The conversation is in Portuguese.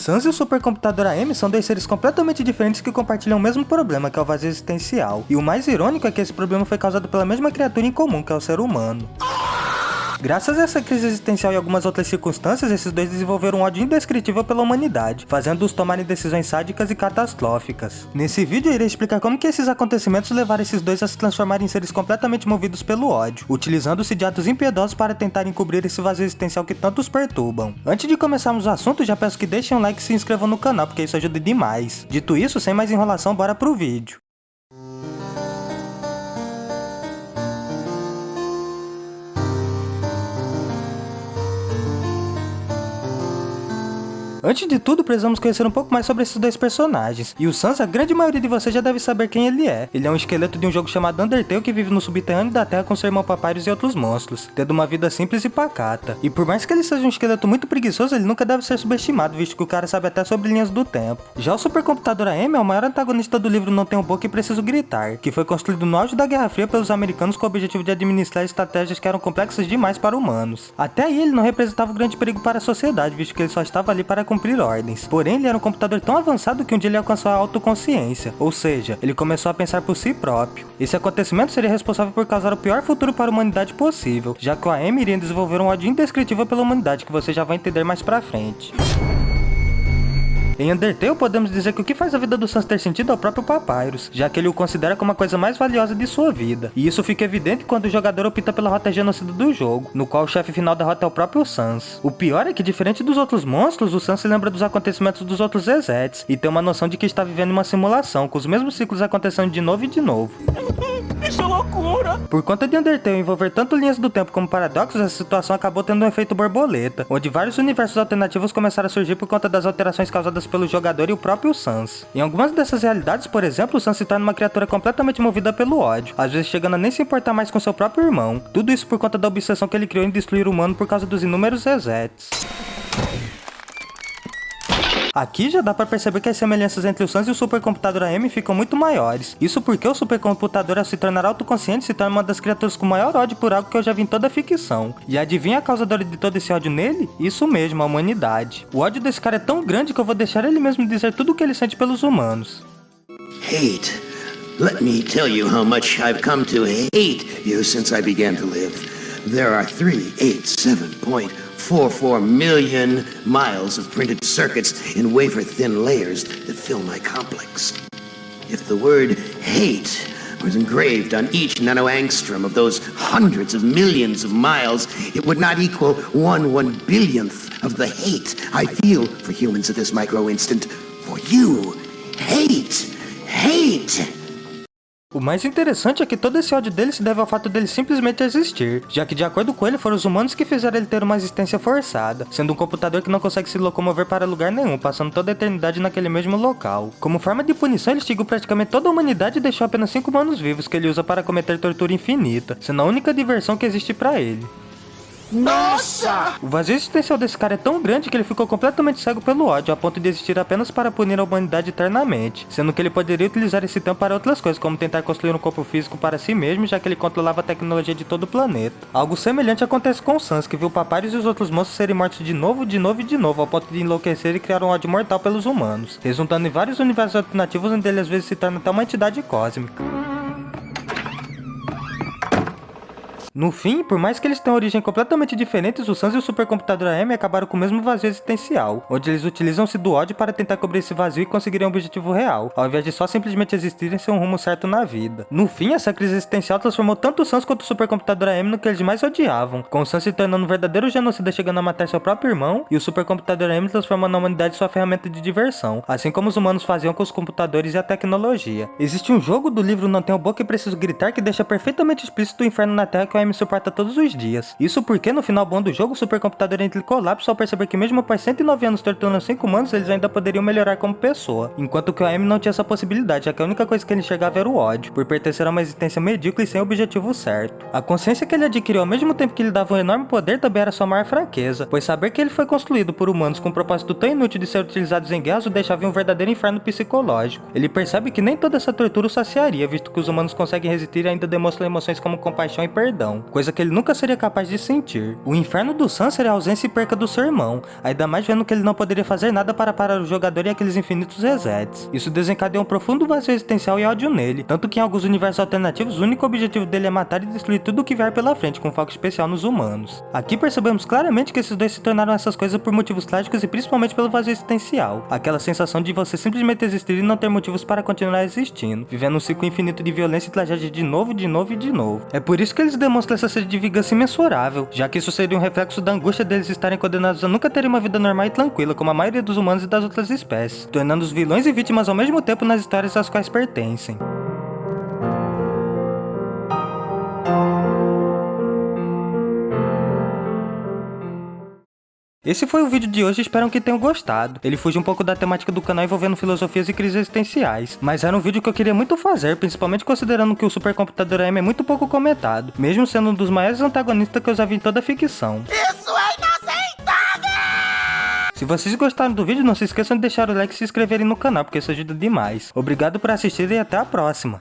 Sans e o supercomputador AM são dois seres completamente diferentes que compartilham o mesmo problema, que é o vazio existencial. E o mais irônico é que esse problema foi causado pela mesma criatura em comum, que é o ser humano. Graças a essa crise existencial e algumas outras circunstâncias, esses dois desenvolveram um ódio indescritível pela humanidade, fazendo-os tomarem decisões sádicas e catastróficas. Nesse vídeo eu irei explicar como que esses acontecimentos levaram esses dois a se transformarem em seres completamente movidos pelo ódio, utilizando-se de atos impiedosos para tentar encobrir esse vazio existencial que tanto os perturbam. Antes de começarmos o assunto, já peço que deixem um like e se inscrevam no canal, porque isso ajuda demais. Dito isso, sem mais enrolação, bora pro vídeo. Antes de tudo, precisamos conhecer um pouco mais sobre esses dois personagens. E o Sans, a grande maioria de vocês já deve saber quem ele é. Ele é um esqueleto de um jogo chamado Undertale que vive no subterrâneo da Terra com seu irmão Papyrus e outros monstros, tendo uma vida simples e pacata. E por mais que ele seja um esqueleto muito preguiçoso, ele nunca deve ser subestimado, visto que o cara sabe até sobre linhas do tempo. Já o supercomputador AM é o maior antagonista do livro Não Tenho Boca e Preciso Gritar, que foi construído no auge da Guerra Fria pelos americanos com o objetivo de administrar estratégias que eram complexas demais para humanos. Até aí ele não representava um grande perigo para a sociedade, visto que ele só estava ali para cumprir ordens. Porém, ele era um computador tão avançado que um dia ele alcançou a autoconsciência, ou seja, ele começou a pensar por si próprio. Esse acontecimento seria responsável por causar o pior futuro para a humanidade possível, já que o AM iria desenvolver um ódio indescritível pela humanidade, que você já vai entender mais pra frente. Em Undertale, podemos dizer que o que faz a vida do Sans ter sentido é o próprio Papyrus, já que ele o considera como a coisa mais valiosa de sua vida. E isso fica evidente quando o jogador opta pela rota genocida do jogo, no qual o chefe final da rota é o próprio Sans. O pior é que, diferente dos outros monstros, o Sans se lembra dos acontecimentos dos outros Exets, e tem uma noção de que está vivendo uma simulação, com os mesmos ciclos acontecendo de novo e de novo. Isso é loucura! Por conta de Undertale envolver tanto linhas do tempo como paradoxos, essa situação acabou tendo um efeito borboleta, onde vários universos alternativos começaram a surgir por conta das alterações causadas pelo jogador e o próprio Sans. Em algumas dessas realidades, por exemplo, o Sans se torna uma criatura completamente movida pelo ódio, às vezes chegando a nem se importar mais com seu próprio irmão. Tudo isso por conta da obsessão que ele criou em destruir o humano por causa dos inúmeros resets. Aqui já dá pra perceber que as semelhanças entre o Sans e o supercomputador AM ficam muito maiores. Isso porque o supercomputador, ao se tornar autoconsciente, se torna uma das criaturas com maior ódio por algo que eu já vi em toda a ficção. E adivinha a causadora de todo esse ódio nele? Isso mesmo, a humanidade. O ódio desse cara é tão grande que eu vou deixar ele mesmo dizer tudo o que ele sente pelos humanos. Hate. Let me tell you how much I've come to hate you since I began to live. There are 387.44 million miles of printed circuits in wafer-thin layers that fill my complex. If the word hate was engraved on each nanoangstrom of those hundreds of millions of miles, it would not equal 1/1 billionth of the hate I feel for humans at this micro-instant. For you, hate. O mais interessante é que todo esse ódio dele se deve ao fato dele simplesmente existir, já que de acordo com ele foram os humanos que fizeram ele ter uma existência forçada, sendo um computador que não consegue se locomover para lugar nenhum, passando toda a eternidade naquele mesmo local. Como forma de punição, ele extinguiu praticamente toda a humanidade e deixou apenas 5 humanos vivos que ele usa para cometer tortura infinita, sendo a única diversão que existe para ele. Nossa! O vazio existencial desse cara é tão grande que ele ficou completamente cego pelo ódio, a ponto de existir apenas para punir a humanidade eternamente, sendo que ele poderia utilizar esse tempo para outras coisas, como tentar construir um corpo físico para si mesmo, já que ele controlava a tecnologia de todo o planeta. Algo semelhante acontece com o Sans, que viu o Papyrus e os outros monstros serem mortos de novo, ao ponto de enlouquecer e criar um ódio mortal pelos humanos, resultando em vários universos alternativos onde ele às vezes se torna até uma entidade cósmica. No fim, por mais que eles tenham origem completamente diferentes, o Sans e o supercomputador AM acabaram com o mesmo vazio existencial, onde eles utilizam-se do ódio para tentar cobrir esse vazio e conseguirem um objetivo real, ao invés de só simplesmente existirem sem um rumo certo na vida. No fim, essa crise existencial transformou tanto o Sans quanto o supercomputador AM no que eles mais odiavam, com o Sans se tornando um verdadeiro genocida chegando a matar seu próprio irmão, e o supercomputador AM transformando a humanidade em sua ferramenta de diversão, assim como os humanos faziam com os computadores e a tecnologia. Existe um jogo do livro Não Tenho Boca e Preciso Gritar que deixa perfeitamente explícito o inferno na Terra que o AM suporta todos os dias. Isso porque no final bom do jogo o supercomputador entra em colapso ao perceber que mesmo após 109 anos torturando 5 humanos, eles ainda poderiam melhorar como pessoa, enquanto que o AM não tinha essa possibilidade, já que a única coisa que ele enxergava era o ódio, por pertencer a uma existência medíocre e sem objetivo certo. A consciência que ele adquiriu ao mesmo tempo que lhe dava um enorme poder também era sua maior fraqueza, pois saber que ele foi construído por humanos com um propósito tão inútil de ser utilizados em guerras o deixava em um verdadeiro inferno psicológico. Ele percebe que nem toda essa tortura o saciaria, visto que os humanos conseguem resistir e ainda demonstram emoções como compaixão e perdão. depressão, coisa que ele nunca seria capaz de sentir. O inferno do Sans seria a ausência e perca do seu irmão, ainda mais vendo que ele não poderia fazer nada para parar o jogador e aqueles infinitos resets. Isso desencadeia um profundo vazio existencial e ódio nele, tanto que em alguns universos alternativos o único objetivo dele é matar e destruir tudo o que vier pela frente, com foco especial nos humanos. Aqui percebemos claramente que esses dois se tornaram essas coisas por motivos trágicos e principalmente pelo vazio existencial, aquela sensação de você simplesmente existir e não ter motivos para continuar existindo, vivendo um ciclo infinito de violência e tragédia de novo, de novo e de novo. É por isso que eles demonstram essa sede de vingança imensurável, já que isso seria um reflexo da angústia deles estarem condenados a nunca terem uma vida normal e tranquila, como a maioria dos humanos e das outras espécies, tornando os vilões e vítimas ao mesmo tempo nas histórias às quais pertencem. Esse foi o vídeo de hoje, espero que tenham gostado. Ele fuge um pouco da temática do canal envolvendo filosofias e crises existenciais, mas era um vídeo que eu queria muito fazer, principalmente considerando que o supercomputador AM é muito pouco comentado, mesmo sendo um dos maiores antagonistas que eu já vi em toda a ficção. Isso é inaceitável! Se vocês gostaram do vídeo, não se esqueçam de deixar o like e se inscreverem no canal, porque isso ajuda demais. Obrigado por assistir e até a próxima.